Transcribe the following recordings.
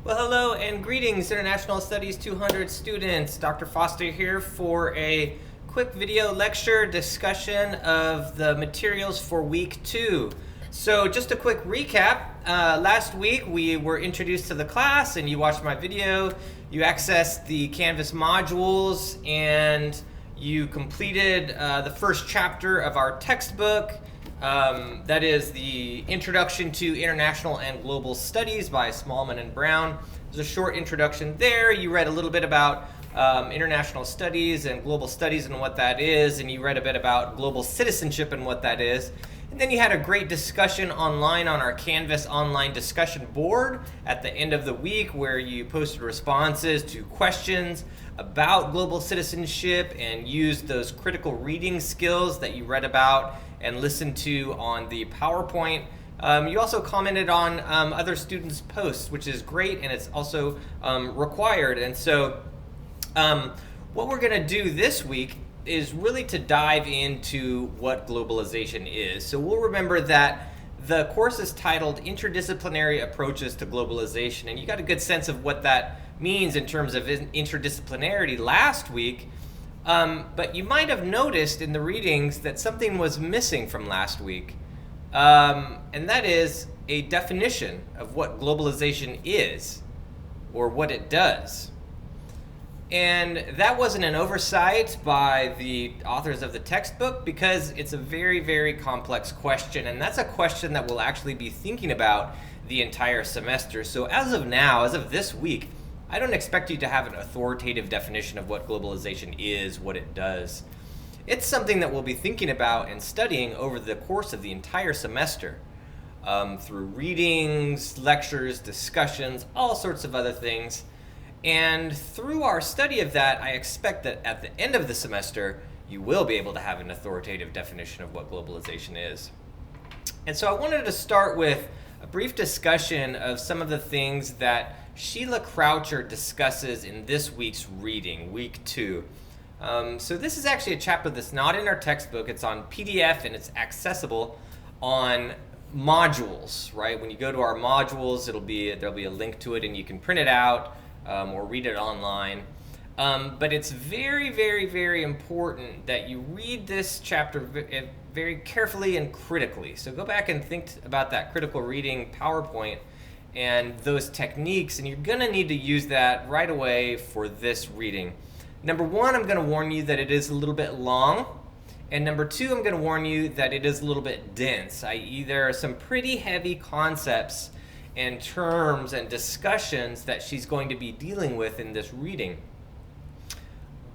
Well, hello and greetings, International Studies 200 students. Dr. Foster here for a quick video lecture discussion of the materials for week 2. So just a quick recap. Last week we were introduced to the class and you watched my video. You accessed the Canvas modules and you completed the first chapter of our textbook. That is the Introduction to International and Global Studies by Smallman and Brown. There's a short introduction there. You read a little bit about international studies and global studies and what that is, and you read a bit about global citizenship and what that is. And then you had a great discussion online on our Canvas online discussion board at the end of the week where you posted responses to questions about global citizenship and used those critical reading skills that you read about and listened to on the PowerPoint. You also commented on other students' posts, which is great, and it's also required. And so what we're going to do this week is really to dive into what globalization is. So we'll remember that the course is titled Interdisciplinary Approaches to Globalization, and you got a good sense of what that means in terms of interdisciplinarity last week. But you might have noticed in the readings that something was missing from last week, and that is a definition of what globalization is or what it does. And that wasn't an oversight by the authors of the textbook because it's a very, very complex question, and that's a question that we'll actually be thinking about the entire semester. So as of now, as of this week, I don't expect you to have an authoritative definition of what globalization is, what it does. It's something that we'll be thinking about and studying over the course of the entire semester through readings, lectures, discussions, all sorts of other things. And through our study of that, I expect that at the end of the semester, you will be able to have an authoritative definition of what globalization is. And so I wanted to start with a brief discussion of some of the things that Sheila Croucher discusses in this week's reading, week 2. So this is actually a chapter that's not in our textbook. It's on PDF and it's accessible on modules, right? When you go to our modules, there'll be a link to it and you can print it out or read it online. But it's very, very, very important that you read this chapter very carefully and critically. So go back and think about that critical reading PowerPoint and those techniques, and you're going to need to use that right away for this reading. Number 1, I'm going to warn you that it is a little bit long, and number 2, I'm going to warn you that it is a little bit dense, i.e. there are some pretty heavy concepts and terms and discussions that she's going to be dealing with in this reading.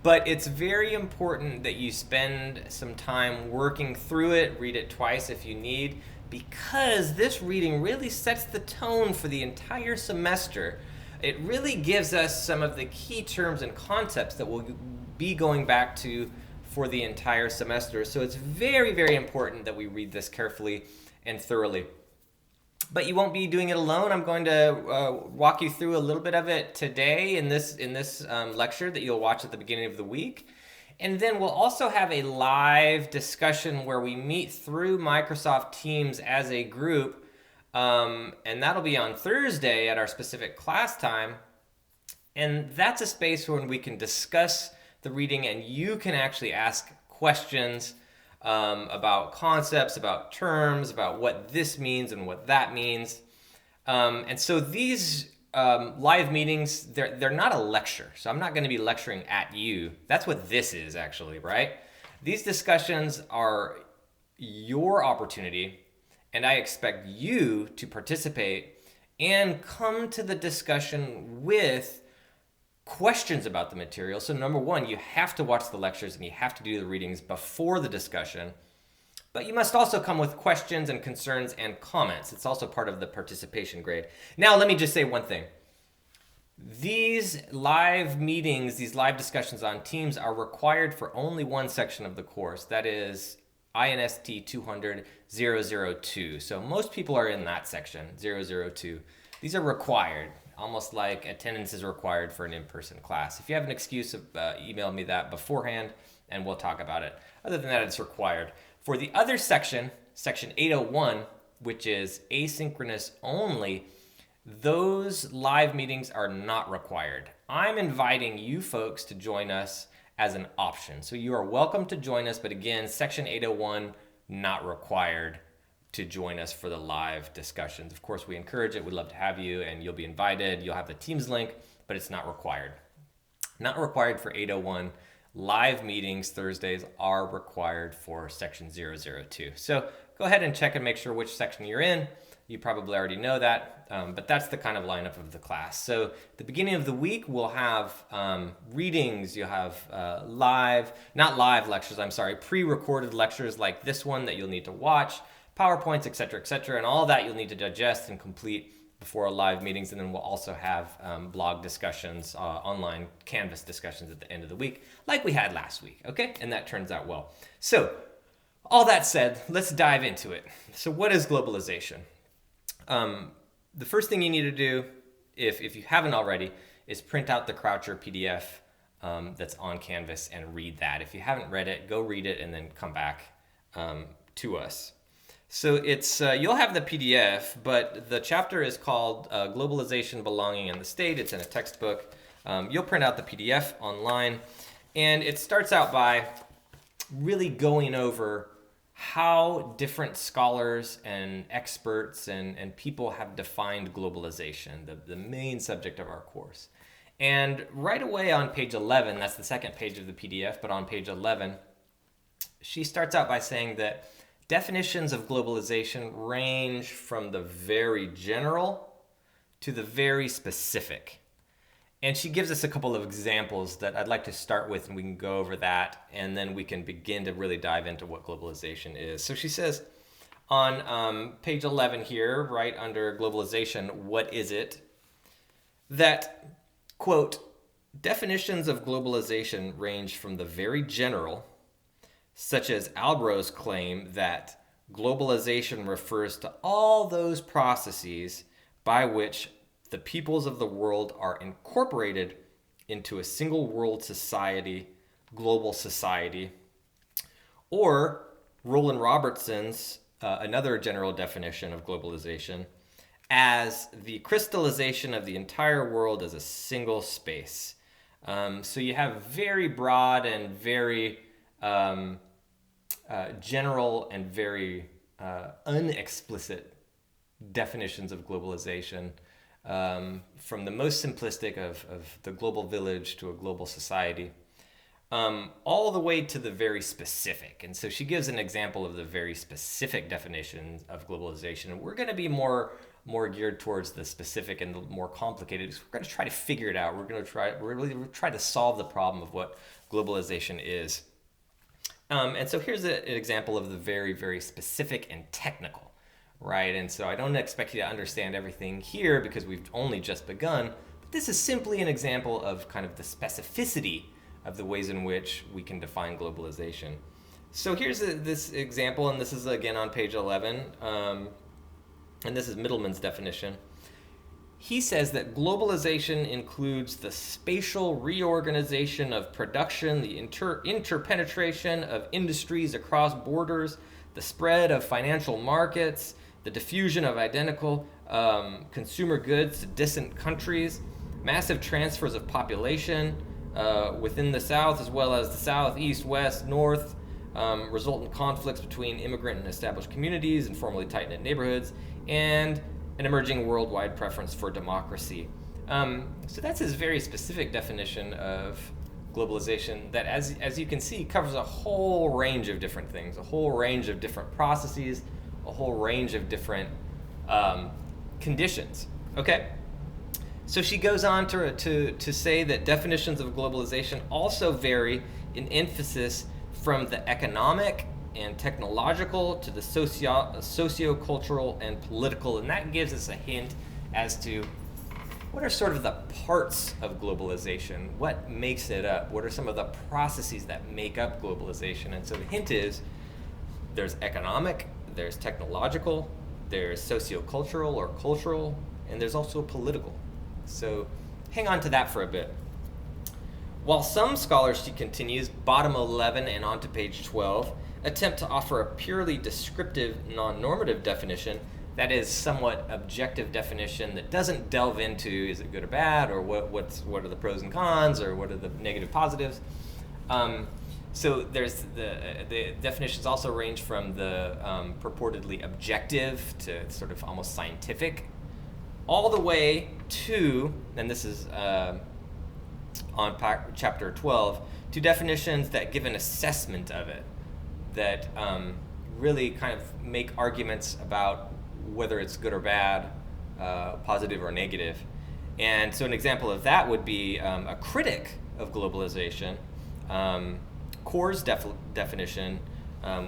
But it's very important that you spend some time working through it, read it twice if you need, because this reading really sets the tone for the entire semester. It really gives us some of the key terms and concepts that we'll be going back to for the entire semester. So it's very, very important that we read this carefully and thoroughly. But you won't be doing it alone. I'm going to walk you through a little bit of it today in this lecture that you'll watch at the beginning of the week. And then we'll also have a live discussion where we meet through Microsoft Teams as a group. And that'll be on Thursday at our specific class time. And that's a space where we can discuss the reading and you can actually ask questions about concepts, about terms, about what this means and what that means. And so these live meetings, they're not a lecture. So I'm not going to be lecturing at you. That's what this is actually, right? These discussions are your opportunity, and I expect you to participate and come to the discussion with questions about the material. So number 1, you have to watch the lectures and you have to do the readings before the discussion. But you must also come with questions and concerns and comments. It's also part of the participation grade. Now, let me just say one thing. These live meetings, these live discussions on Teams are required for only one section of the course. That is INST 200-002. So most people are in that section, 002. These are required, almost like attendance is required for an in-person class. If you have an excuse, email me that beforehand and we'll talk about it. Other than that, it's required. For the other section, section 801, which is asynchronous only, those live meetings are not required. I'm inviting you folks to join us as an option. So you are welcome to join us, but again, Section 801, not required to join us for the live discussions. Of course, we encourage it. We'd love to have you, and you'll be invited. You'll have the Teams link, but it's not required. Not required for 801. Live meetings Thursdays are required for Section 002. So go ahead and check and make sure which section you're in. You probably already know that, but that's the kind of lineup of the class. So at the beginning of the week, we'll have readings. You'll have pre-recorded lectures like this one that you'll need to watch, PowerPoints, et cetera, and all that you'll need to digest and complete before live meetings. And then we'll also have blog discussions, online Canvas discussions at the end of the week, like we had last week, okay? And that turns out well. So all that said, let's dive into it. So what is globalization? The first thing you need to do, if you haven't already, is print out the Croucher PDF that's on Canvas and read that. If you haven't read it, go read it and then come back to us. So it's you'll have the PDF, but the chapter is called Globalization, Belonging, and the State. It's in a textbook. You'll print out the PDF online, and it starts out by really going over how different scholars and experts and people have defined globalization, the main subject of our course. And right away on page 11, that's the second page of the PDF, but on page 11, she starts out by saying that definitions of globalization range from the very general to the very specific. And she gives us a couple of examples that I'd like to start with, and we can go over that, and then we can begin to really dive into what globalization is. So she says on page 11 here, right under globalization, what is it? That, quote, definitions of globalization range from the very general, such as Albro's claim that globalization refers to all those processes by which the peoples of the world are incorporated into a single world society, global society, or Roland Robertson's, another general definition of globalization, as the crystallization of the entire world as a single space. So you have very broad and very general and very unexplicit definitions of globalization. From the most simplistic of the global village to a global society, all the way to the very specific. And so she gives an example of the very specific definition of globalization. And we're going to be more geared towards the specific and the more complicated. So we're going to try to figure it out. We're really try to solve the problem of what globalization is. And so here's an example of the very, very specific and technical. Right, and so I don't expect you to understand everything here because we've only just begun, but this is simply an example of kind of the specificity of the ways in which we can define globalization. So here's this example, and this is again on page 11, and this is Middleman's definition. He says that globalization includes the spatial reorganization of production, the interpenetration of industries across borders, the spread of financial markets, the diffusion of identical consumer goods to distant countries, massive transfers of population within the South as well as the South, East, West, North, resultant conflicts between immigrant and established communities and formerly tight-knit neighborhoods, and an emerging worldwide preference for democracy. So that's his very specific definition of globalization that, as you can see, covers a whole range of different things, a whole range of different processes, a whole range of different conditions. Okay? So she goes on to say that definitions of globalization also vary in emphasis from the economic and technological to the socio-cultural and political, and that gives us a hint as to what are sort of the parts of globalization? What makes it up? What are some of the processes that make up globalization? And so the hint is there's economic, there's technological, there's sociocultural or cultural, and there's also political. So hang on to that for a bit. While some scholars, she continues, bottom 11 and onto page 12, attempt to offer a purely descriptive, non-normative definition, that is somewhat objective definition that doesn't delve into is it good or bad, or what are the pros and cons, or what are the negative positives. So there's the definitions also range from the purportedly objective to sort of almost scientific, all the way to, and this is on chapter 12, to definitions that give an assessment of it, that really kind of make arguments about whether it's good or bad, positive or negative. And so an example of that would be a critic of globalization, Core's definition,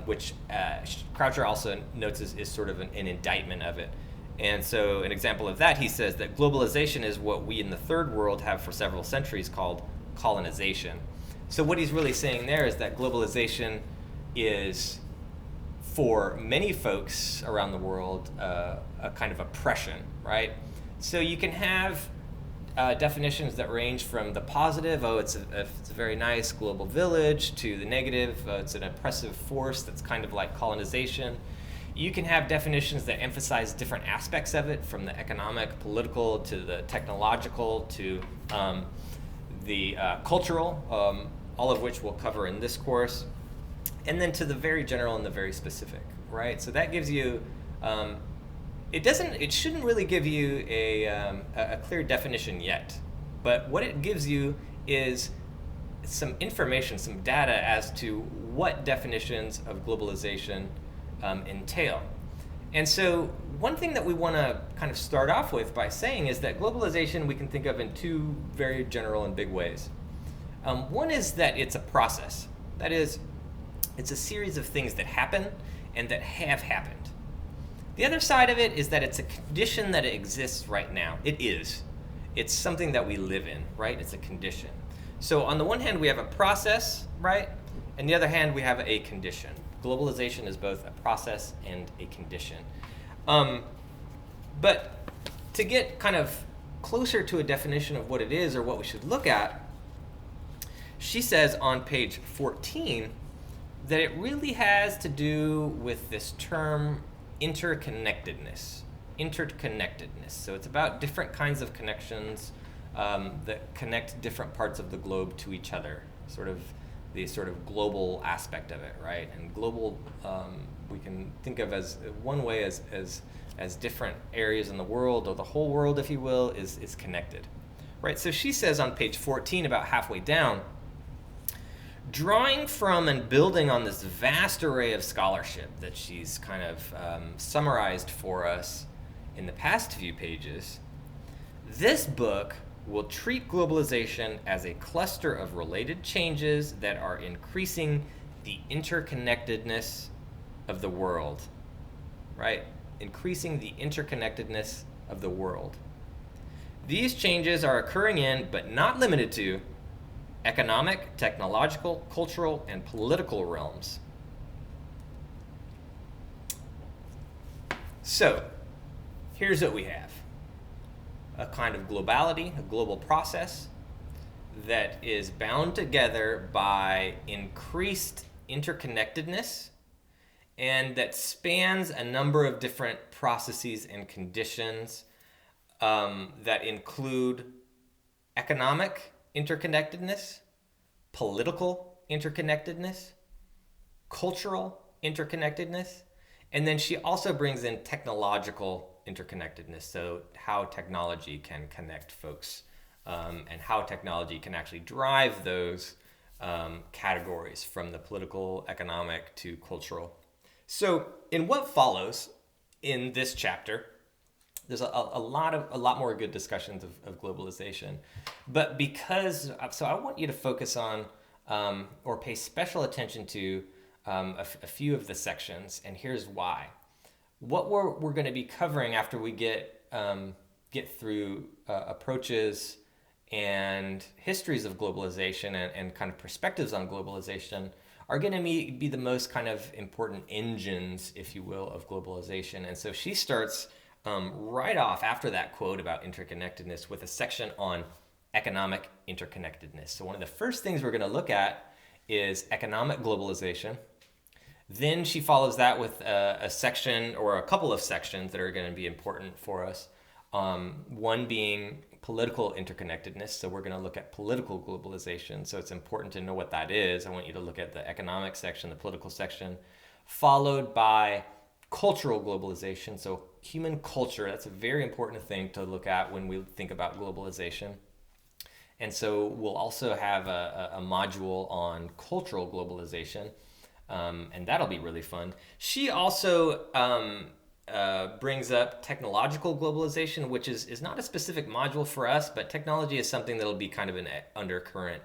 which Croucher also notes is sort of an indictment of it. And so an example of that, he says that globalization is what we in the third world have for several centuries called colonization. So what he's really saying there is that globalization is, for many folks around the world, a kind of oppression, right? So you can have definitions that range from the positive, it's a very nice global village, to the negative, it's an oppressive force that's kind of like colonization. You can have definitions that emphasize different aspects of it, from the economic, political, to the technological, to the cultural, all of which we'll cover in this course, and then to the very general and the very specific, right? So that gives you, it shouldn't really give you a clear definition yet, but what it gives you is some information, some data as to what definitions of globalization entail. And so one thing that we want to kind of start off with by saying is that globalization we can think of in two very general and big ways. One is that it's a process. That is, it's a series of things that happen and that have happened. The other side of it is that it's a condition that exists right now. It is. It's something that we live in, right? It's a condition. So on the one hand, we have a process, right? And the other hand, we have a condition. Globalization is both a process and a condition. But to get kind of closer to a definition of what it is or what we should look at, she says on page 14 that it really has to do with this term interconnectedness. Interconnectedness. So it's about different kinds of connections that connect different parts of the globe to each other, the sort of global aspect of it, right? And global, we can think of as one way as different areas in the world, or the whole world, if you will, is connected, right? So she says on page 14, about halfway down, drawing from and building on this vast array of scholarship that she's kind of summarized for us in the past few pages, this book will treat globalization as a cluster of related changes that are increasing the interconnectedness of the world, right? Increasing the interconnectedness of the world. These changes are occurring in, but not limited to, economic, technological, cultural, and political realms. So, here's what we have. A kind of globality, a global process that is bound together by increased interconnectedness, and that spans a number of different processes and conditions that include economic interconnectedness, political interconnectedness, cultural interconnectedness, and then she also brings in technological interconnectedness, so how technology can connect folks and how technology can actually drive those categories from the political, economic to cultural. So in what follows in this chapter, there's a lot more good discussions of globalization, but so I want you to focus on or pay special attention to a few of the sections, and here's why. What we're going to be covering after we get through approaches and histories of globalization and kind of perspectives on globalization are going to be the most kind of important engines, if you will, of globalization. And so she starts right off after that quote about interconnectedness with a section on economic interconnectedness. So one of the first things we're going to look at is economic globalization. Then she follows that with a section or a couple of sections that are going to be important for us. One being political interconnectedness. So we're going to look at political globalization. So it's important to know what that is. I want you to look at the economic section, the political section, followed by cultural globalization. So human culture, that's a very important thing to look at when we think about globalization. And so we'll also have a module on cultural globalization, and that'll be really fun. She also brings up technological globalization, which is not a specific module for us, but technology is something that'll be kind of an undercurrent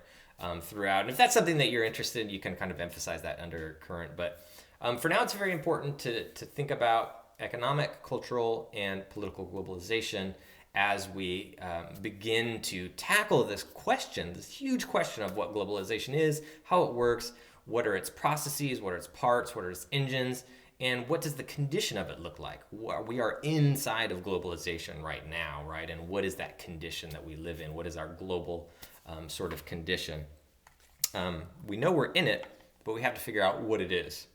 throughout. And if that's something that you're interested in, you can kind of emphasize that undercurrent. But for now, it's very important to think about economic, cultural, and political globalization as we begin to tackle this question, this huge question of what globalization is, how it works, what are its processes, what are its parts, what are its engines, and what does the condition of it look like? We are inside of globalization right now, right? And what is that condition that we live in? What is our global sort of condition? We know we're in it, but we have to figure out what it is.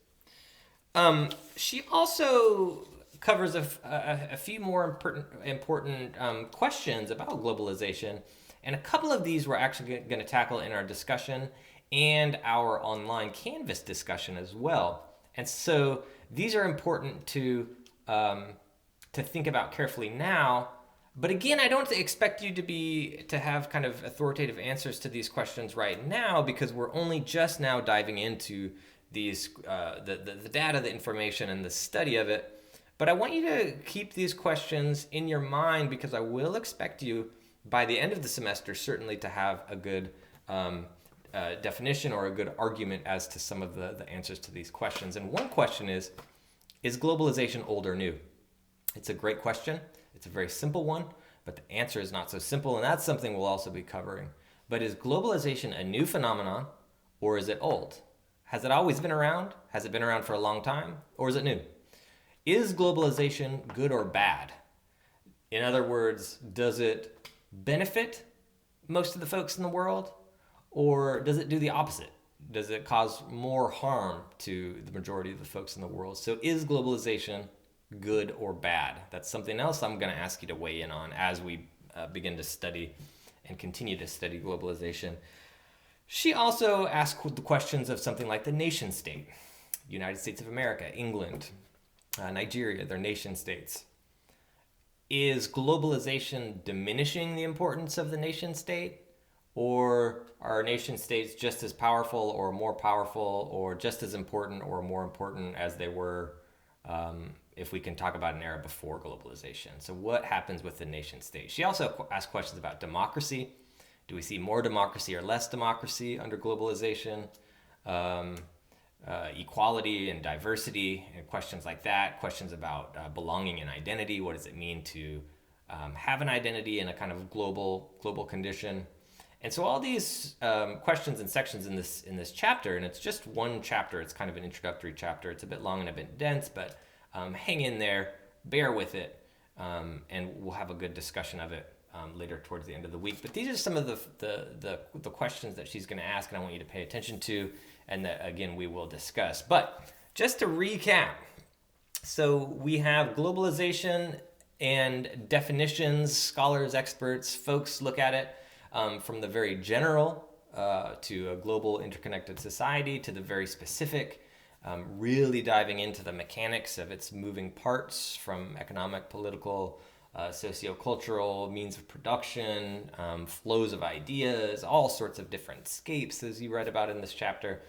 She also covers a few more important questions about globalization, and a couple of these we're actually going to tackle in our discussion and our online Canvas discussion as well. And so these are important to think about carefully now. But again, I don't expect you to have kind of authoritative answers to these questions right now, because we're only just now diving into these the data, the information, and the study of it. But I want you to keep these questions in your mind, because I will expect you by the end of the semester certainly to have a good definition or a good argument as to some of the answers to these questions. And one question is globalization old or new? It's a great question. It's a very simple one, but the answer is not so simple, and that's something we'll also be covering. But is globalization a new phenomenon, or is it old? Has it always been around? Has it been around for a long time? Or is it new? Is globalization good or bad? In other words, does it benefit most of the folks in the world? Or does it do the opposite? Does it cause more harm to the majority of the folks in the world? So is globalization good or bad? That's something else I'm going to ask you to weigh in on as we begin to study and continue to study globalization. She also asked the questions of something like the nation state. United States of America, England, Nigeria, they're nation states. Is globalization diminishing the importance of the nation state? Or are nation states just as powerful or more powerful or just as important or more important as they were if we can talk about an era before globalization? So what happens with the nation state? She also asked questions about democracy. Do we see more democracy or less democracy under globalization? Equality and diversity and questions like that. Questions about belonging and identity. What does it mean to have an identity in a kind of global condition? And so all these questions and sections in this chapter, and it's just one chapter. It's kind of an introductory chapter. It's a bit long and a bit dense, but hang in there, bear with it, and we'll have a good discussion of it later towards the end of the week. But these are some of the questions that she's going to ask, and I want you to pay attention to, and that, again, we will discuss. But just to recap, so we have globalization and definitions. Scholars, experts, folks look at it from the very general to a global interconnected society to the very specific, really diving into the mechanics of its moving parts from economic, political, sociocultural, means of production, flows of ideas, all sorts of different scapes, as you read about in this chapter.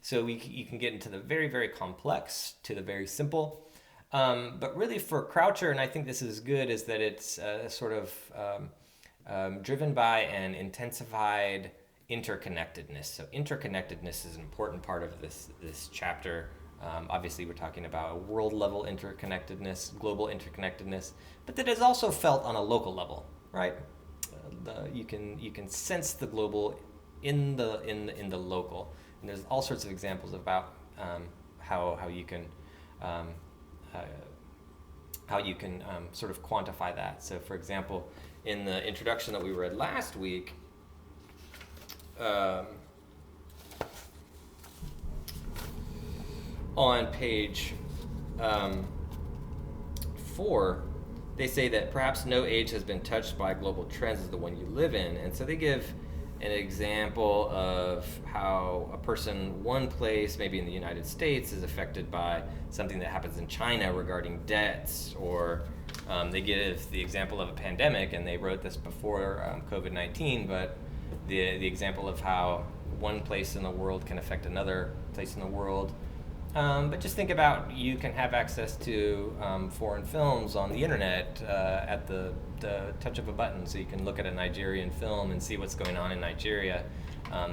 So you can get into the very, very complex to the very simple. But really for Croucher, and I think this is good, is that it's sort of driven by an intensified interconnectedness. So interconnectedness is an important part of this chapter. Obviously, we're talking about world-level interconnectedness, global interconnectedness, but that is also felt on a local level, right? You can sense the global in the local, and there's all sorts of examples about how you can sort of quantify that. So, for example, in the introduction that we read last week, on page 4, they say that perhaps no age has been touched by global trends as the one you live in. And so they give an example of how a person one place, maybe in the United States, is affected by something that happens in China regarding debts, or they give the example of a pandemic, and they wrote this before COVID-19, but the example of how one place in the world can affect another place in the world. But just think about, you can have access to foreign films on the internet at the touch of a button, so you can look at a Nigerian film and see what's going on in Nigeria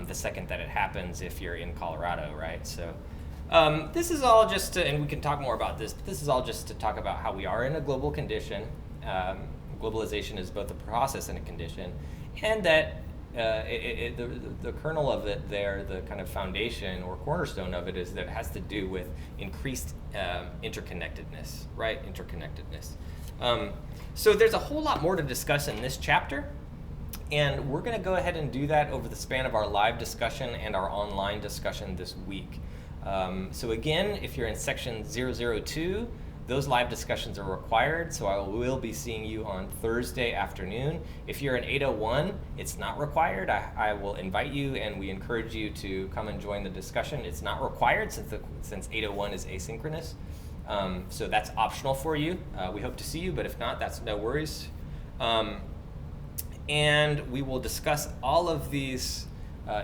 the second that it happens if you're in Colorado, right? So this is all just to, and we can talk more about this, but this is all just to talk about how we are in a global condition. Globalization is both a process and a condition, and that the kernel of it there, the kind of foundation or cornerstone of it, is that it has to do with increased interconnectedness, right? Interconnectedness. So there's a whole lot more to discuss in this chapter, and we're going to go ahead and do that over the span of our live discussion and our online discussion this week. So again, if you're in section 002, those live discussions are required, so I will be seeing you on Thursday afternoon. If you're in 801, it's not required. I will invite you, and we encourage you to come and join the discussion. It's not required since 801 is asynchronous, so that's optional for you. We hope to see you, but if not, that's no worries. And we will discuss all of these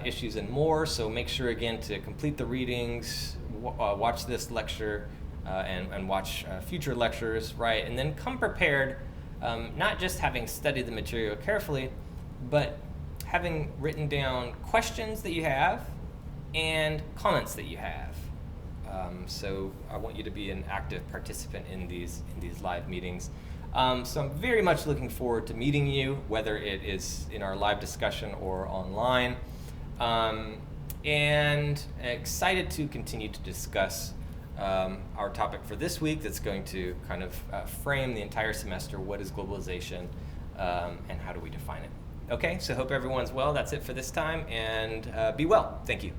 issues and more, so make sure again to complete the readings, watch this lecture, and watch future lectures, right? And then come prepared, not just having studied the material carefully, but having written down questions that you have and comments that you have. So I want you to be an active participant in these live meetings. So I'm very much looking forward to meeting you, whether it is in our live discussion or online, and excited to continue to discuss our topic for this week that's going to kind of frame the entire semester. What is globalization, and how do we define it? Okay, so hope everyone's well. That's it for this time, and be well. Thank you.